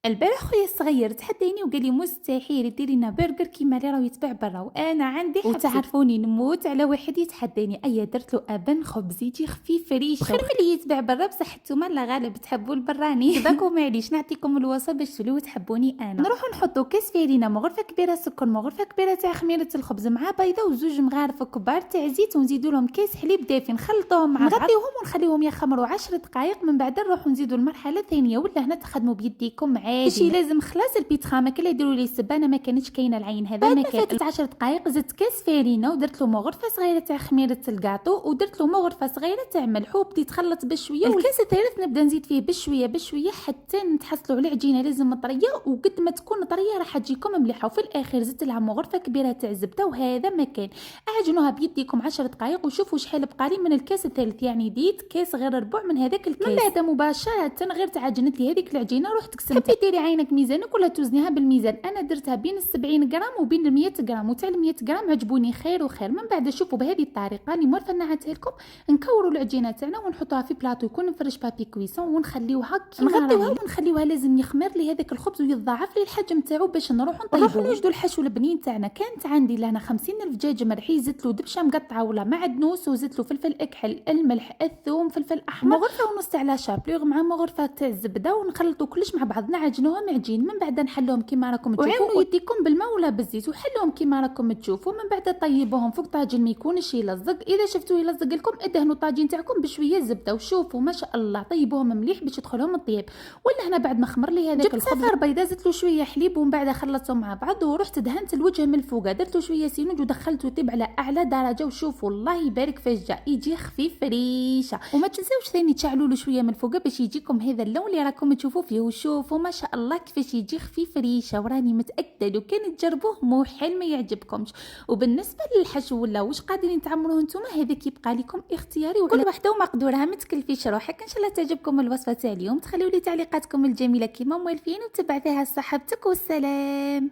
البارح خويا الصغير تحداني وقال لي مستحيل ديري لنا برجر كيما اللي راه يتباع برا، وانا عندي حبسي وتعرفوني نموت على واحد يتحداني. درت له ابن خبز يجي خفيف فريشه خير ملي يتباع برا، بصح نتوما لا غالب تحبوا البراني داباكم معليش نعطيكم الوصفه باش توليو تحبوني. انا نروحوا نحطوا كاس فارينه مع غرفه كبيره سكر مع غرفه كبيره تاع خميره الخبز مع بيضه وزوج مغارف كبار تاع زيت، ونزيدوا لهم كاس حليب دافي نخلطوهم مع بعض نغطيوهم ونخليهم يخمروا 10 دقائق. من بعد نروحوا نزيدوا المرحله الثانيه ولا هنا تخدموا بيديكم عادي ماشي لازم خلاص البيتخا ما كلا يديروا لي السبانه ما كانتش كاينه العين هذا ما كان. فاتت 10 دقائق زدت كاس فارينه ودرت له غرفه صغيره تاع خميره الكاطو ودرت له غرفه صغيره تاع ملح وبديت خلط بشويه. الكاس الثالث نبدا نزيد فيه بشويه بشويه حتى نتحصلوا على عجينه لازم طريه، وقد ما تكون طريه راح تجيكم مليحه. وفي الاخر زدت لها غرفه كبيره تاع الزبده وهذا ما كان. اعجنوها بيديكم 10 دقائق وشوفوا شحال بقالي من الكاس الثالث، يعني ديت كاس غير ربع من هذاك الكاس. من بعد مباشره غير تعجنت لي هذيك العجينه روحت قسمتها. تبي ديري عينك ميزانك ولا توزنيها بالميزان، انا درتها بين 70 غرام وبين 100 غرام، وتاع 100 غرام عجبوني خير وخير. من بعد شوفوا بهذه الطريقه اللي مورفه نعتها لكم، نكوروا العجينه تاعنا ونحطوها في بلاطو يكون مفرش بابي كويسون ونخليوها كيما نغطيوها ونخليوها لازم يخمر لي هذاك الخبز ويتضاعف لي الحجم تاعو باش نروحوا نطيبوه. نوجدوا الحشو البنين تاعنا. كانت عندي لهنا 50 الدجاج مرحي، زدت له دبشه مقطعه ولا معدنوس، وزدت له فلفل اكحل الملح الثوم فلفل احمر غرفه ونص تاع لا شابلور مع غرفه تاع الزبده، ونخلطوا كلش مع بعض نعجنوهم عجين. من بعد نحلوهم كيما راكم تشوفوا وعاونوا يديكم بالماء ولا بالزيت وحلوهم كيما راكم تشوفوا. من بعد طيبوهم فوق طاجين ما يكونش يلزق، اذا شفتوه يلزق لكم ادهنوا الطاجين تاعكم بشويه زبده وشوفوا ما شاء الله طيبوهم مليح باش يدخلهم الطياب. ولا هنا بعد ما خمر لي هذاك الخبز جبت بيضه زدت له شويه حليب ومن بعد خلطتهم مع بعض ورحت دهنت الوجه من الفوق، درت شويه سينوج ودخلته يطيب على اعلى درجه. وشوفوا الله يبارك فاش جا يجي خفيف فريشه. وما تنساوش ثاني تشعلوا له شويه من الفوق باش يجيكم هذا اللون اللي راكم تشوفوا فيه. وشوفوا ما شاء الله كيفاش يجي خفيف ريشه، وراني متاكده لو كان تجربوه مو حل ما يعجبكمش. وبالنسبه للحشو ولا واش قادرين تعملوه نتوما هذا كيبقى لكم اختياري وكل وحده ومقدورها، ما تكلفيش روحك. ان شاء الله تعجبكم الوصفه تاع اليوم، تخليوا لي تعليقاتكم الجميله كيما موالفين وتبع فيها صحتك والسلام.